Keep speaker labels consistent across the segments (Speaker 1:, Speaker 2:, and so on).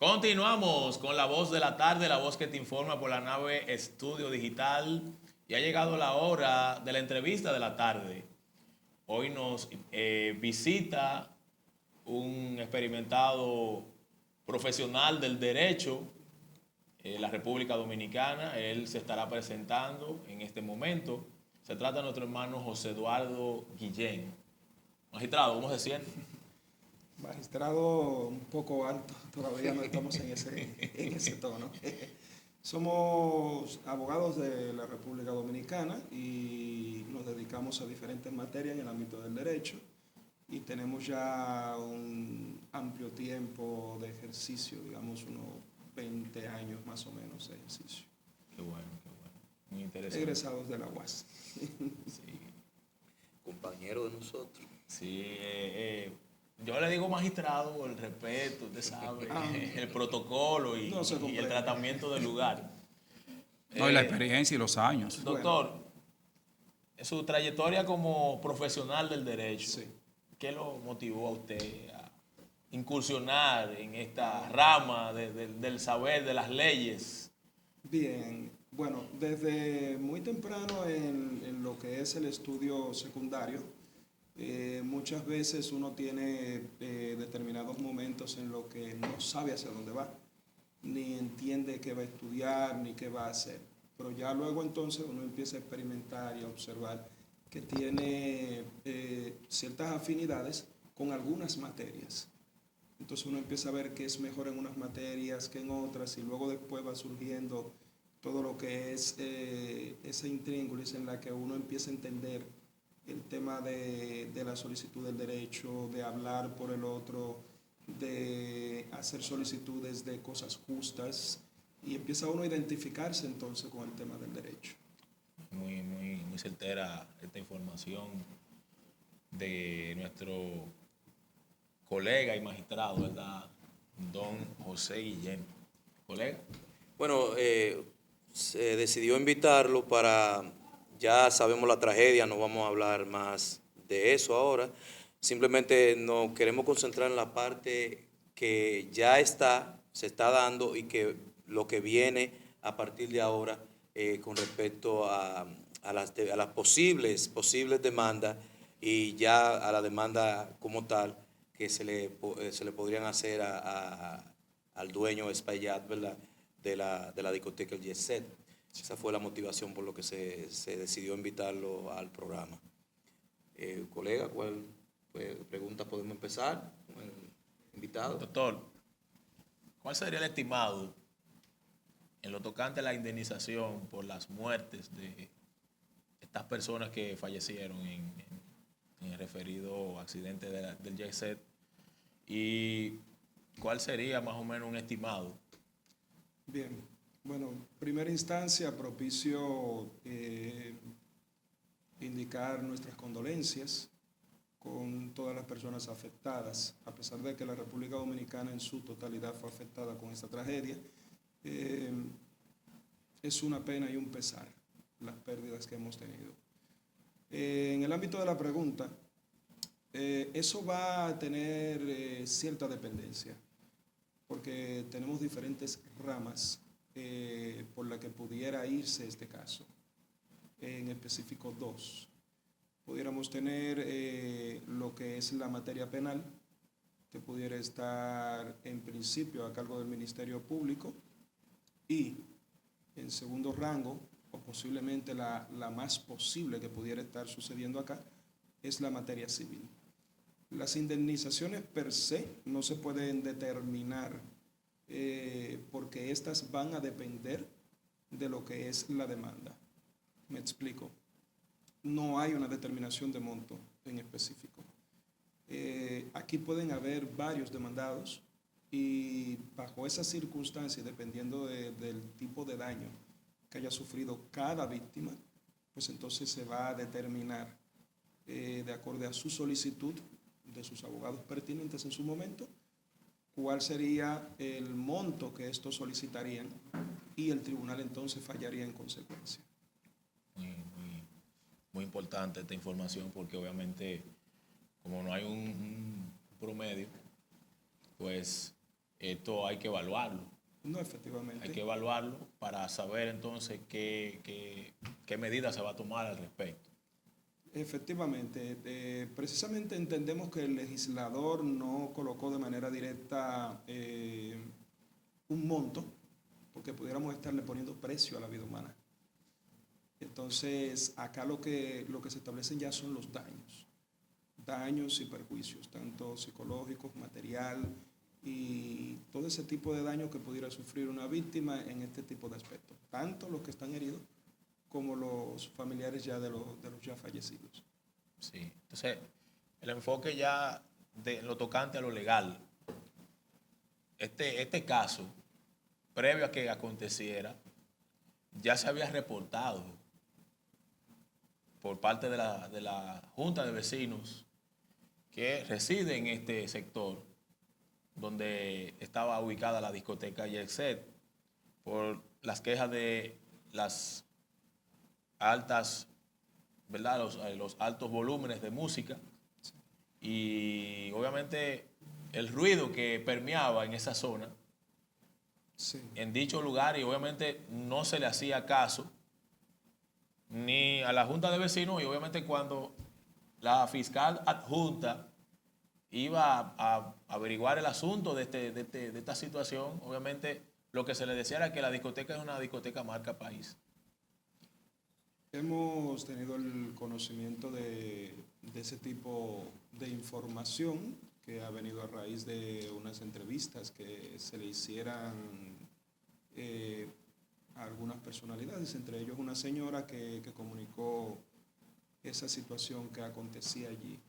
Speaker 1: Continuamos con la voz de la tarde, la voz que te informa por la nave Estudio Digital. Y ha llegado la hora de la entrevista de la tarde. Hoy nos visita un experimentado profesional del derecho en la República Dominicana. Él se estará presentando en este momento. Se trata de nuestro hermano José Eduardo Guillén. Magistrado, ¿cómo se siente?
Speaker 2: Magistrado un poco alto, todavía no estamos en ese tono. Somos abogados de la República Dominicana y nos dedicamos a diferentes materias en el ámbito del derecho y tenemos ya un amplio tiempo de ejercicio, digamos unos 20 años más o menos de ejercicio.
Speaker 1: Qué bueno, muy interesante.
Speaker 2: Egresados de la UAS.
Speaker 1: Sí.
Speaker 3: Compañero de nosotros.
Speaker 1: Sí, yo le digo magistrado por el respeto, usted sabe, el protocolo y el tratamiento del lugar.
Speaker 4: No, y la experiencia y los años.
Speaker 1: Doctor, en su trayectoria como profesional del derecho,
Speaker 2: Sí.
Speaker 1: ¿qué lo motivó a usted a incursionar en esta rama del saber, de las leyes?
Speaker 2: Bien, bueno, desde muy temprano en lo que es el estudio secundario, muchas veces uno tiene determinados momentos en los que no sabe hacia dónde va, ni entiende qué va a estudiar, ni qué va a hacer. Pero ya luego entonces uno empieza a experimentar y a observar que tiene ciertas afinidades con algunas materias. Entonces uno empieza a ver qué es mejor en unas materias que en otras y luego después va surgiendo todo lo que es esa intríngulis en la que uno empieza a entender el tema de la solicitud del derecho, de hablar por el otro, de hacer solicitudes de cosas justas y empieza uno a identificarse entonces con el tema del derecho.
Speaker 1: Muy certera esta información de nuestro colega y magistrado, ¿verdad? Don José Guillén. ¿Colega?
Speaker 3: Bueno, se decidió invitarlo para, ya sabemos la tragedia, no vamos a hablar más de eso ahora. Simplemente nos queremos concentrar en la parte que ya se está dando y que lo que viene a partir de ahora con respecto a las posibles demandas y ya a la demanda como tal que se le podrían hacer al dueño Espaillat, ¿verdad?, de la discoteca El Jet Set. Esa fue la motivación por lo que se decidió invitarlo al programa. Colega, ¿cuál pregunta podemos empezar con el invitado?
Speaker 1: Doctor, ¿cuál sería el estimado en lo tocante a la indemnización por las muertes de estas personas que fallecieron en el referido accidente del Jet Set? ¿Y cuál sería más o menos un estimado?
Speaker 2: Bien, bueno, primera instancia propicio indicar nuestras condolencias con todas las personas afectadas, a pesar de que la República Dominicana en su totalidad fue afectada con esta tragedia. Es una pena y un pesar las pérdidas que hemos tenido. En el ámbito de la pregunta, eso va a tener cierta dependencia, porque tenemos diferentes ramas por la que pudiera irse este caso, en específico dos. Pudiéramos tener lo que es la materia penal, que pudiera estar en principio a cargo del Ministerio Público, y en segundo rango, o posiblemente la más posible que pudiera estar sucediendo acá, es la materia civil. Las indemnizaciones per se no se pueden determinar porque estas van a depender de lo que es la demanda. Me explico. No hay una determinación de monto en específico. Aquí pueden haber varios demandados y bajo esas circunstancias, dependiendo del tipo de daño que haya sufrido cada víctima, pues entonces se va a determinar de acuerdo a su solicitud de sus abogados pertinentes en su momento, cuál sería el monto que estos solicitarían y el tribunal entonces fallaría en consecuencia.
Speaker 1: Muy importante esta información porque obviamente como no hay un promedio, pues Esto hay que evaluarlo.
Speaker 2: No, efectivamente.
Speaker 1: Hay que evaluarlo para saber entonces qué medidas se va a tomar al respecto.
Speaker 2: Efectivamente, precisamente entendemos que el legislador no colocó de manera directa un monto, porque pudiéramos estarle poniendo precio a la vida humana. Entonces, acá lo que se establecen ya son los daños y perjuicios, tanto psicológicos, material y todo ese tipo de daño que pudiera sufrir una víctima en este tipo de aspectos, tanto los que están heridos como los familiares ya de los ya fallecidos.
Speaker 1: Sí. Entonces, el enfoque ya de lo tocante a lo legal, este caso, previo a que aconteciera, ya se había reportado por parte de la Junta de Vecinos que reside en este sector donde estaba ubicada la discoteca Yexet por las quejas de las altas, ¿verdad? Los altos volúmenes de música y obviamente el ruido que permeaba en esa zona,
Speaker 2: Sí.
Speaker 1: en dicho lugar, y obviamente no se le hacía caso ni a la Junta de Vecinos y obviamente cuando la fiscal adjunta iba a averiguar el asunto de esta situación, obviamente lo que se le decía era que la discoteca es una discoteca marca país.
Speaker 2: Hemos tenido el conocimiento de ese tipo de información que ha venido a raíz de unas entrevistas que se le hicieran a algunas personalidades, entre ellos una señora que comunicó esa situación que acontecía allí.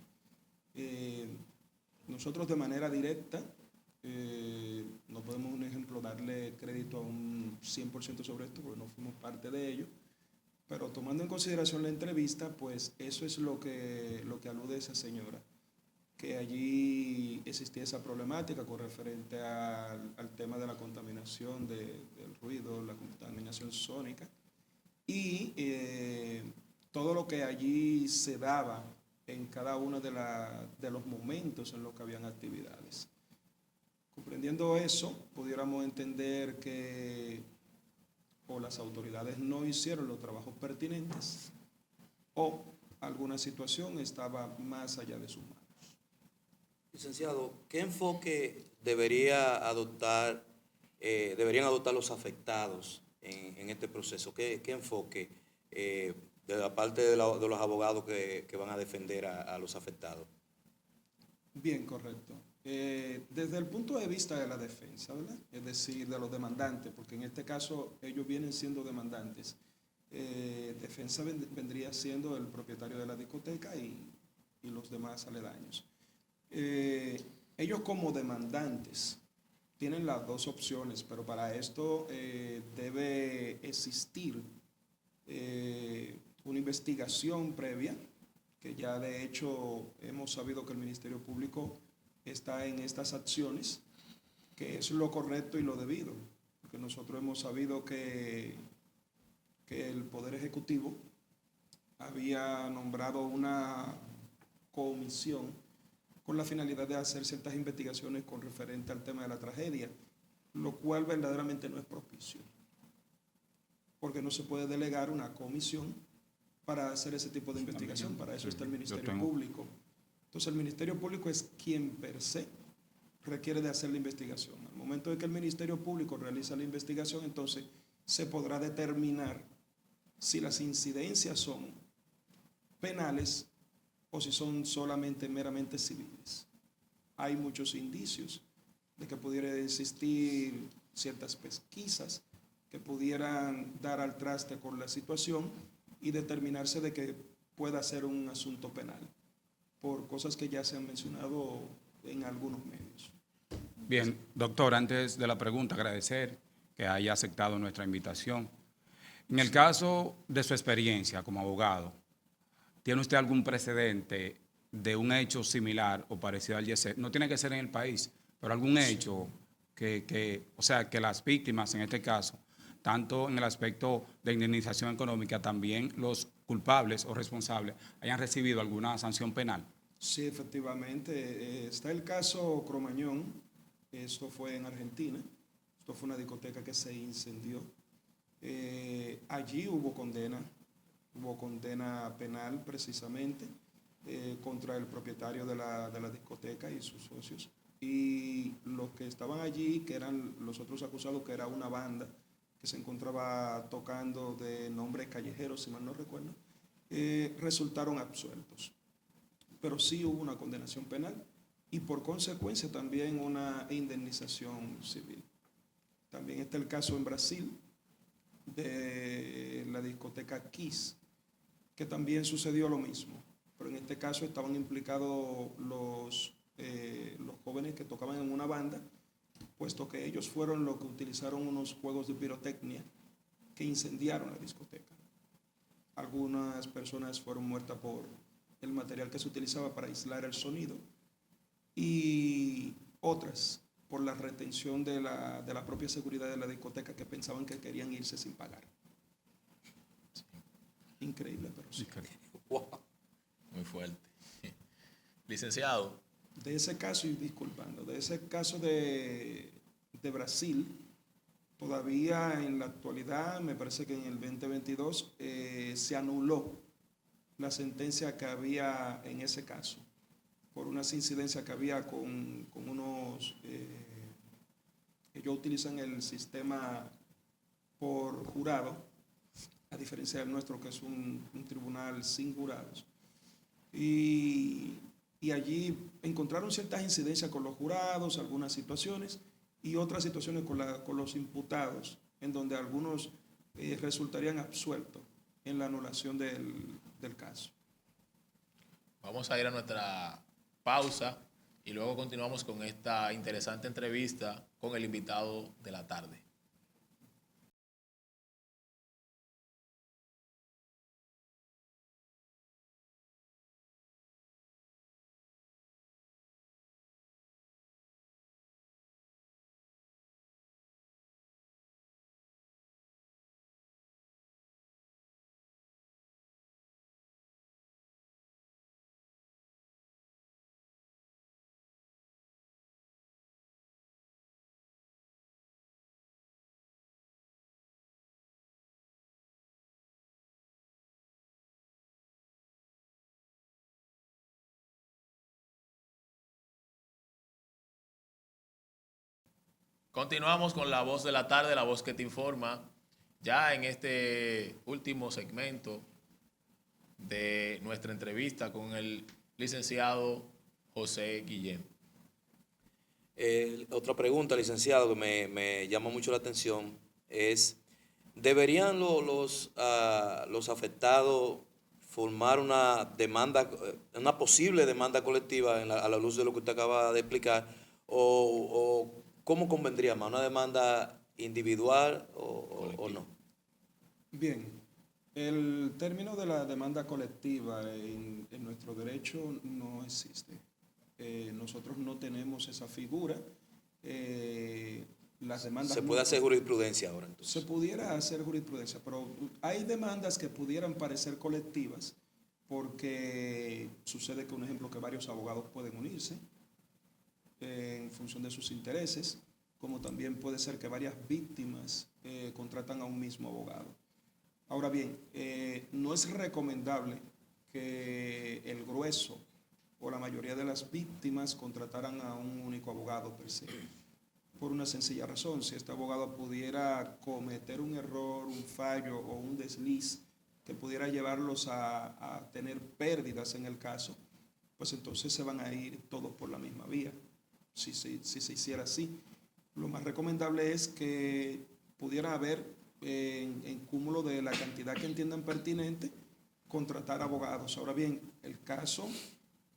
Speaker 2: Nosotros de manera directa, no podemos, un ejemplo, darle crédito a un 100% sobre esto porque no fuimos parte de ello, pero tomando en consideración la entrevista, pues eso es lo que alude esa señora, que allí existía esa problemática con referente al tema de la contaminación del ruido, la contaminación sónica, y todo lo que allí se daba en cada uno de los momentos en los que habían actividades. Comprendiendo eso, pudiéramos entender que o las autoridades no hicieron los trabajos pertinentes o alguna situación estaba más allá de sus manos.
Speaker 3: Licenciado, ¿qué enfoque deberían adoptar los afectados en este proceso? ¿Qué enfoque de la parte de los abogados que van a defender a los afectados?
Speaker 2: Bien, correcto. Desde el punto de vista de la defensa, ¿verdad? Es decir, de los demandantes, porque en este caso ellos vienen siendo demandantes. Defensa vendría siendo el propietario de la discoteca y los demás aledaños. Ellos como demandantes tienen las dos opciones, pero para esto debe existir una investigación previa, que ya de hecho hemos sabido que el Ministerio Público está en estas acciones, que es lo correcto y lo debido, porque nosotros hemos sabido que el Poder Ejecutivo había nombrado una comisión con la finalidad de hacer ciertas investigaciones con referente al tema de la tragedia, lo cual verdaderamente no es propicio, porque no se puede delegar una comisión para hacer ese tipo de investigación, para eso está el Ministerio Público. Entonces el Ministerio Público es quien per se requiere de hacer la investigación. Al momento de que el Ministerio Público realiza la investigación, entonces se podrá determinar si las incidencias son penales o si son solamente meramente civiles. Hay muchos indicios de que pudiera existir ciertas pesquisas que pudieran dar al traste con la situación y determinarse de que pueda ser un asunto penal, por cosas que ya se han mencionado en algunos medios.
Speaker 4: Bien, doctor, antes de la pregunta, agradecer que haya aceptado nuestra invitación. En el caso de su experiencia como abogado, ¿tiene usted algún precedente de un hecho similar o parecido al Yexet? No tiene que ser en el país, pero algún hecho que las víctimas, en este caso, tanto en el aspecto de indemnización económica, también los culpables o responsables hayan recibido alguna sanción penal.
Speaker 2: Sí, efectivamente. Está el caso Cromañón, Esto fue en Argentina. Esto fue una discoteca que se incendió. Allí hubo condena penal precisamente contra el propietario de la discoteca y sus socios. Y los que estaban allí, que eran los otros acusados, que era una banda que se encontraba tocando de nombre Callejero, si mal no recuerdo, resultaron absueltos. Pero sí hubo una condenación penal y por consecuencia también una indemnización civil. También está el caso en Brasil de la discoteca Kiss, que también sucedió lo mismo, pero en este caso estaban implicados los jóvenes que tocaban en una banda, puesto que ellos fueron los que utilizaron unos juegos de pirotecnia que incendiaron la discoteca. Algunas personas fueron muertas por el material que se utilizaba para aislar el sonido y otras por la retención de la propia seguridad de la discoteca, que pensaban que querían irse sin pagar. Increíble, pero sí.
Speaker 3: Wow.
Speaker 1: Muy fuerte. Licenciado.
Speaker 2: De ese caso, y disculpando, de ese caso de Brasil, todavía en la actualidad, me parece que en el 2022, se anuló la sentencia que había en ese caso, por unas incidencias que había con unos, ellos utilizan el sistema por jurado, a diferencia del nuestro, que es un tribunal sin jurados. Y allí encontraron ciertas incidencias con los jurados, algunas situaciones, y otras situaciones con los imputados, en donde algunos resultarían absueltos en la anulación del caso.
Speaker 1: Vamos a ir a nuestra pausa y luego continuamos con esta interesante entrevista con el invitado de la tarde. Continuamos con la voz de la tarde, la voz que te informa, ya en este último segmento de nuestra entrevista con el licenciado José Guillén.
Speaker 3: Otra pregunta, licenciado, que me llama mucho la atención es, ¿deberían los afectados formar una demanda, una posible demanda colectiva a la luz de lo que usted acaba de explicar? ¿O cómo convendría más, una demanda individual o no?
Speaker 2: Bien, el término de la demanda colectiva en nuestro derecho no existe. Nosotros no tenemos esa figura. Las demandas
Speaker 3: se puede hacer jurisprudencia ahora, entonces.
Speaker 2: Se pudiera hacer jurisprudencia, pero hay demandas que pudieran parecer colectivas porque sucede que, un ejemplo, que varios abogados pueden unirse en función de sus intereses, como también puede ser que varias víctimas contratan a un mismo abogado. Ahora bien, no es recomendable que el grueso o la mayoría de las víctimas contrataran a un único abogado per se, por una sencilla razón. Si este abogado pudiera cometer un error, un fallo o un desliz que pudiera llevarlos a tener pérdidas en el caso, pues entonces se van a ir todos por la misma vía. Si se hiciera así, lo más recomendable es que pudiera haber, en cúmulo de la cantidad que entiendan pertinente, contratar abogados. Ahora bien, el caso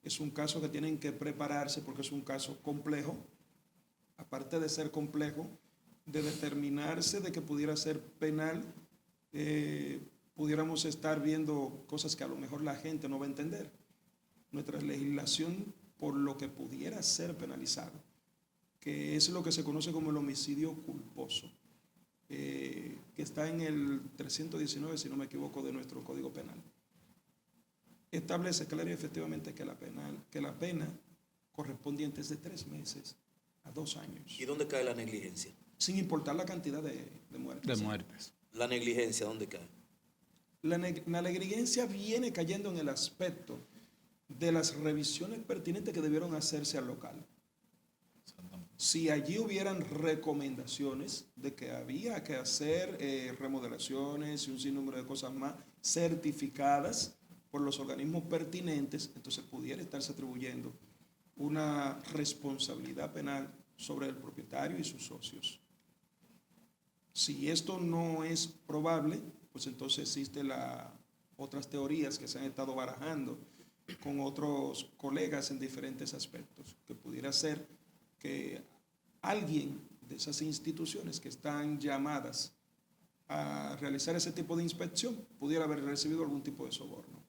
Speaker 2: es un caso que tienen que prepararse porque es un caso complejo. Aparte de ser complejo, de determinarse de que pudiera ser penal, pudiéramos estar viendo cosas que a lo mejor la gente no va a entender. Nuestra legislación, por lo que pudiera ser penalizado, que es lo que se conoce como el homicidio culposo, que está en el 319, si no me equivoco, de nuestro Código Penal. Establece claro y efectivamente que la pena correspondiente es de 3 meses a 2 años,
Speaker 3: ¿Y dónde cae la negligencia?
Speaker 2: sin importar la cantidad de muertes.
Speaker 4: De muertes.
Speaker 3: La negligencia, ¿dónde cae?
Speaker 2: La negligencia viene cayendo en el aspecto de las revisiones pertinentes que debieron hacerse al local. Si allí hubieran recomendaciones de que había que hacer remodelaciones y un sinnúmero de cosas más certificadas por los organismos pertinentes, entonces pudiera estarse atribuyendo una responsabilidad penal sobre el propietario y sus socios. Si esto no es probable, pues entonces existen otras teorías que se han estado barajando con otros colegas en diferentes aspectos, que pudiera ser que alguien de esas instituciones que están llamadas a realizar ese tipo de inspección pudiera haber recibido algún tipo de soborno.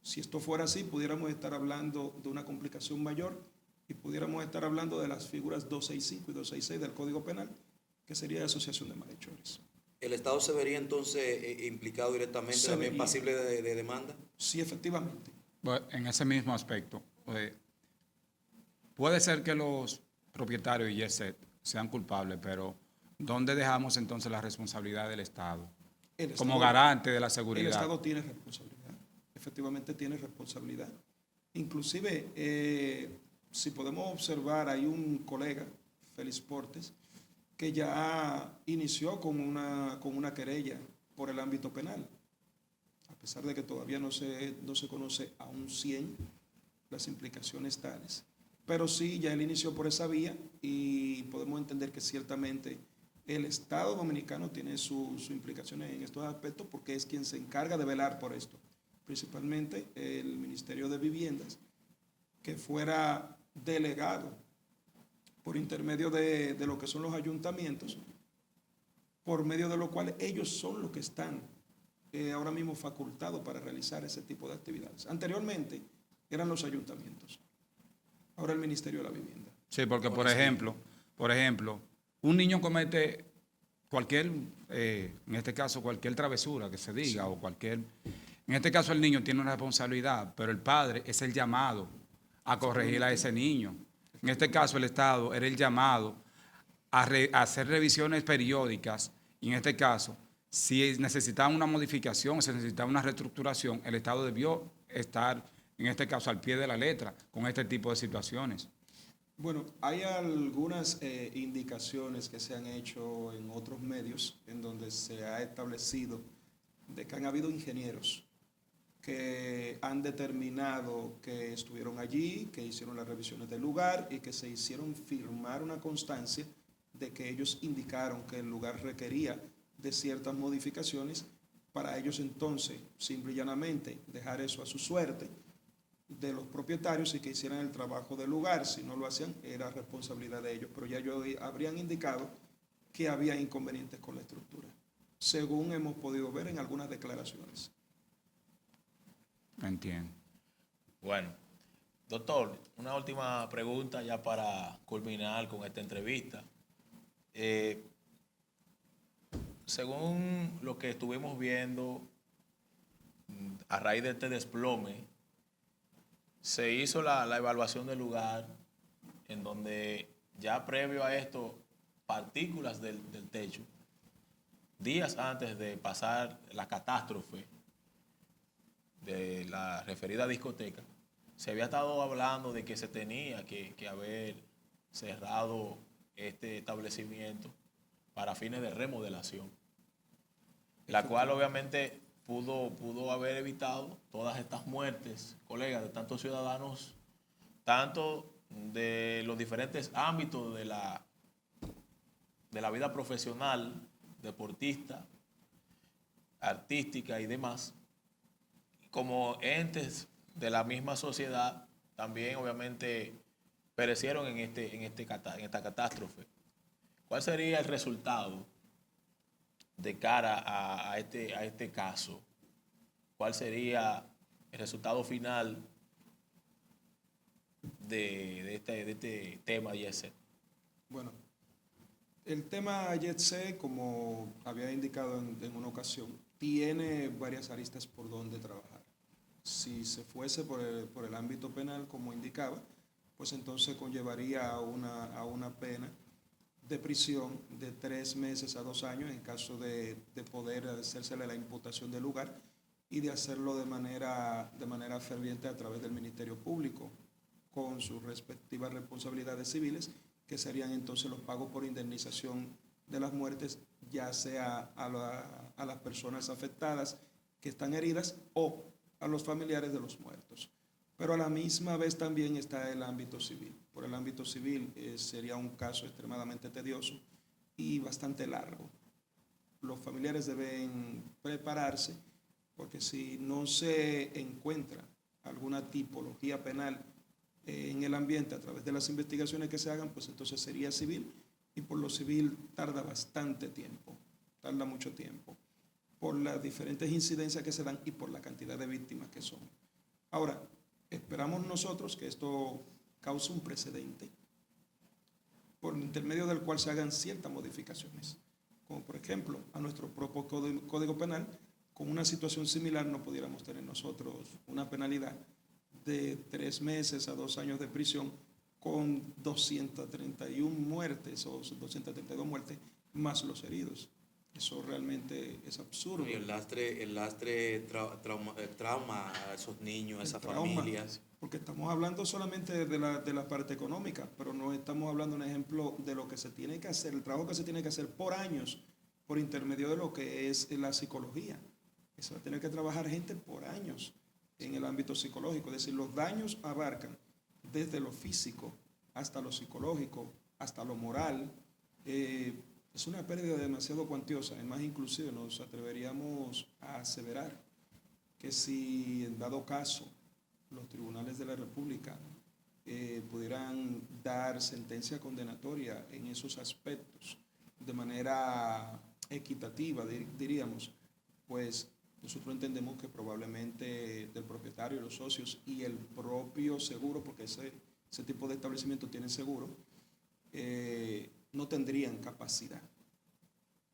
Speaker 2: Si esto fuera así, pudiéramos estar hablando de una complicación mayor y pudiéramos estar hablando de las figuras 265 y 266 del Código Penal, que sería asociación de malhechores.
Speaker 3: ¿El Estado se vería entonces implicado directamente,
Speaker 2: Se
Speaker 3: también
Speaker 2: vería.
Speaker 3: pasible de demanda?
Speaker 2: Sí, efectivamente.
Speaker 4: Bueno, en ese mismo aspecto, puede ser que los propietarios y Jet sean culpables, pero ¿dónde dejamos entonces la responsabilidad del Estado? Como garante de la seguridad.
Speaker 2: El Estado tiene responsabilidad, efectivamente tiene responsabilidad. Inclusive, si podemos observar, hay un colega, Félix Portes, que ya inició con una querella por el ámbito penal, a pesar de que todavía no se conoce a un 100 las implicaciones tales. Pero sí, ya él inició por esa vía y podemos entender que ciertamente el Estado dominicano tiene sus implicaciones en estos aspectos porque es quien se encarga de velar por esto, principalmente el Ministerio de Viviendas, que fuera delegado por intermedio de lo que son los ayuntamientos, por medio de lo cual ellos son los que están ahora mismo facultados para realizar ese tipo de actividades. Anteriormente eran los ayuntamientos, ahora el Ministerio de la Vivienda.
Speaker 4: Sí, porque por ejemplo, un niño comete cualquier, en este caso cualquier travesura que se diga, sí, o cualquier, en este caso el niño tiene una responsabilidad, pero el padre es el llamado a corregir a ese niño. En este caso el Estado era el llamado a hacer revisiones periódicas y en este caso, si necesitaba una modificación, si necesitaba una reestructuración, el Estado debió estar, en este caso, al pie de la letra con este tipo de situaciones.
Speaker 2: Bueno, hay algunas indicaciones que se han hecho en otros medios en donde se ha establecido de que han habido ingenieros que han determinado que estuvieron allí, que hicieron las revisiones del lugar y que se hicieron firmar una constancia de que ellos indicaron que el lugar requería de ciertas modificaciones para ellos entonces, simple y llanamente, dejar eso a su suerte de los propietarios y que hicieran el trabajo del lugar. Si no lo hacían, era responsabilidad de ellos, pero ya ellos habrían indicado que había inconvenientes con la estructura, según hemos podido ver en algunas declaraciones.
Speaker 4: Entiendo.
Speaker 1: Bueno, doctor, una última pregunta ya para culminar con esta entrevista. Según lo que estuvimos viendo a raíz de este desplome, se hizo la evaluación del lugar en donde ya previo a esto, partículas del techo, días antes de pasar la catástrofe de la referida discoteca, se había estado hablando de que se tenía que haber cerrado este establecimiento para fines de remodelación, la cual obviamente pudo haber evitado todas estas muertes, colegas, de tantos ciudadanos, tanto de los diferentes ámbitos de la vida profesional, deportista, artística y demás, como entes de la misma sociedad, también obviamente perecieron en esta catástrofe. ¿Cuál sería el resultado de cara a este caso? ¿Cuál sería el resultado final de este tema Jet Set?
Speaker 2: Bueno, el tema Jet Set, como había indicado en una ocasión, tiene varias aristas por donde trabajar. Si se fuese por el ámbito penal, como indicaba, pues entonces conllevaría a una pena de prisión de 3 meses a 2 años en caso de poder hacérsele la imputación del lugar y de hacerlo de manera ferviente a través del Ministerio Público, con sus respectivas responsabilidades civiles, que serían entonces los pagos por indemnización de las muertes, ya sea a las personas afectadas que están heridas o a los familiares de los muertos. Pero a la misma vez también está el ámbito civil. Por el ámbito civil sería un caso extremadamente tedioso y bastante largo. Los familiares deben prepararse porque si no se encuentra alguna tipología penal en el ambiente a través de las investigaciones que se hagan, pues entonces sería civil, y por lo civil tarda bastante tiempo, tarda mucho tiempo, por las diferentes incidencias que se dan y por la cantidad de víctimas que son. Ahora, esperamos nosotros que esto cause un precedente por intermedio del cual se hagan ciertas modificaciones, como por ejemplo a nuestro propio Código Penal, con una situación similar no pudiéramos tener nosotros una penalidad de 3 meses a 2 años de prisión con 231 muertes o 232 muertes más los heridos. Eso realmente es absurdo.
Speaker 3: Y el lastre trauma a esos niños, a esas
Speaker 2: Trauma,
Speaker 3: familias.
Speaker 2: porque estamos hablando solamente de la parte económica, pero no estamos hablando, un ejemplo, de lo que se tiene que hacer, el trabajo que se tiene que hacer por años, por intermedio de lo que es la psicología. Se va a tener que trabajar gente por años en el ámbito psicológico, es decir, los daños abarcan desde lo físico hasta lo psicológico, hasta lo moral. Es una pérdida demasiado cuantiosa. Es más, inclusive nos atreveríamos a aseverar que si en dado caso los tribunales de la República pudieran dar sentencia condenatoria en esos aspectos de manera equitativa, diríamos, pues nosotros entendemos que probablemente del propietario, los socios y el propio seguro, porque ese tipo de establecimiento tiene seguro, no tendrían capacidad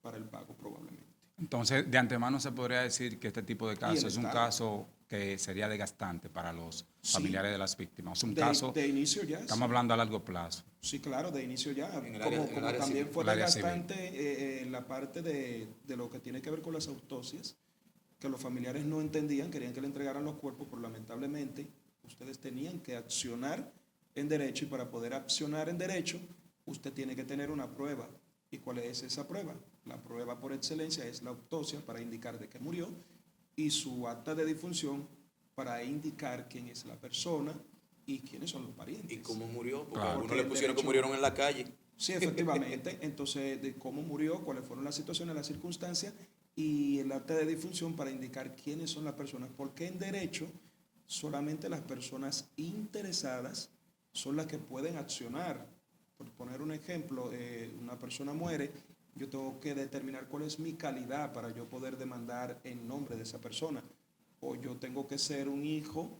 Speaker 2: para el pago probablemente.
Speaker 4: Entonces, de antemano se podría decir que este tipo de casos es un
Speaker 2: Estado.
Speaker 4: caso que sería desgastante para los
Speaker 2: Sí.
Speaker 4: familiares de las víctimas. Es un
Speaker 2: De,
Speaker 4: caso,
Speaker 2: de inicio ya.
Speaker 4: estamos
Speaker 2: Sí.
Speaker 4: hablando a largo plazo.
Speaker 2: Sí, claro, de inicio ya.
Speaker 3: En el
Speaker 2: Como,
Speaker 3: área- en el
Speaker 2: como
Speaker 3: área
Speaker 2: también
Speaker 3: civil.
Speaker 2: fue
Speaker 4: El área
Speaker 2: desgastante en la parte de lo que tiene que ver con las autopsias, que los familiares no entendían, querían que le entregaran los cuerpos, pero lamentablemente ustedes tenían que accionar en derecho, y para poder accionar en derecho, usted tiene que tener una prueba. ¿Y cuál es esa prueba? La prueba por excelencia es la autopsia, para indicar de qué murió, y su acta de difunción para indicar quién es la persona y quiénes son los parientes.
Speaker 3: ¿Y cómo murió? Porque
Speaker 4: Claro.
Speaker 3: algunos
Speaker 2: Porque
Speaker 3: le pusieron
Speaker 2: el
Speaker 3: que
Speaker 2: derecho-
Speaker 3: murieron en la calle.
Speaker 2: Sí, efectivamente. Entonces, de cómo murió, cuáles fueron las situaciones, las circunstancias, y el acta de difunción para indicar quiénes son las personas. Porque en derecho solamente las personas interesadas son las que pueden accionar. Por poner un ejemplo, una persona muere, yo tengo que determinar cuál es mi calidad para yo poder demandar en nombre de esa persona. O yo tengo que ser un hijo,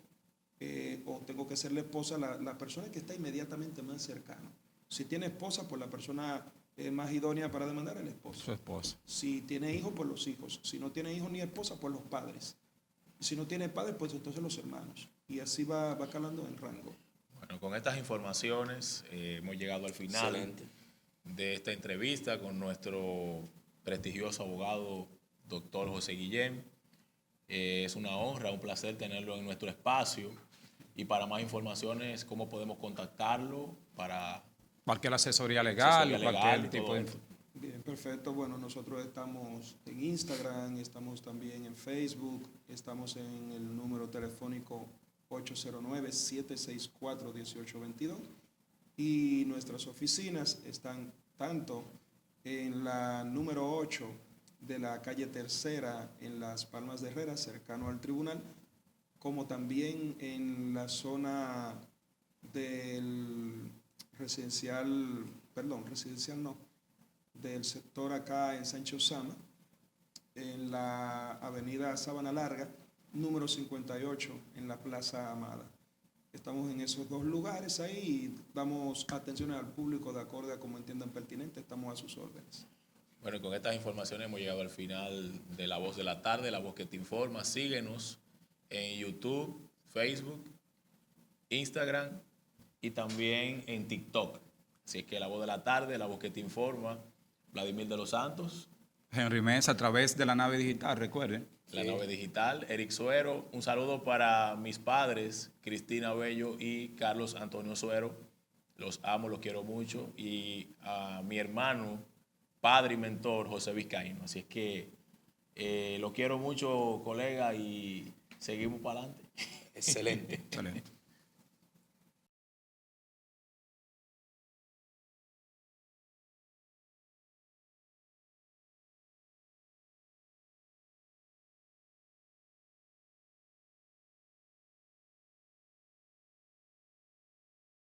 Speaker 2: o tengo que ser la esposa, la persona que está inmediatamente más cercana. Si tiene esposa, pues la persona más idónea para demandar es el esposo.
Speaker 4: Su esposa.
Speaker 2: Si tiene hijos, pues los hijos. Si no tiene hijos ni esposa, pues los padres. Si no tiene padres, pues entonces los hermanos. Y así va calando en rango.
Speaker 1: Bueno, con estas informaciones hemos llegado al final
Speaker 3: Excelente.
Speaker 1: de esta entrevista con nuestro prestigioso abogado, doctor José Guillén. Es una honra, un placer tenerlo en nuestro espacio. Y para más informaciones, ¿cómo podemos contactarlo? Para
Speaker 4: Cualquier asesoría legal,
Speaker 1: Asesoría legal
Speaker 4: cualquier
Speaker 1: y
Speaker 4: tipo
Speaker 1: todo
Speaker 4: de...
Speaker 1: eso.
Speaker 2: Bien, perfecto. Bueno, nosotros estamos en Instagram, estamos también en Facebook, estamos en el número telefónico 809-764-1822, y nuestras oficinas están tanto en la número 8 de la calle Tercera en Las Palmas de Herrera, cercano al tribunal, como también en la zona del residencial no, del sector acá en Sancho Sama, en la avenida Sabana Larga, número 58, en la Plaza Amada. Estamos en esos dos lugares ahí y damos atención al público de acuerdo a como entiendan pertinente. Estamos a sus órdenes.
Speaker 1: Bueno, con estas informaciones hemos llegado al final de La Voz de la Tarde, la voz que te informa. Síguenos en YouTube, Facebook, Instagram y también en TikTok. Así es que La Voz de la Tarde, La Voz que te informa, Vladimir de los Santos,
Speaker 4: Henry Mesa a través de la nave digital, recuerden.
Speaker 1: La Nave Digital, Eric Suero. Un saludo para mis padres, Cristina Bello y Carlos Antonio Suero. Los amo, los quiero mucho. Y a mi hermano, padre y mentor, José Vizcaíno. Así es que lo quiero mucho, colega, y seguimos para adelante.
Speaker 3: Excelente.
Speaker 4: Excelente.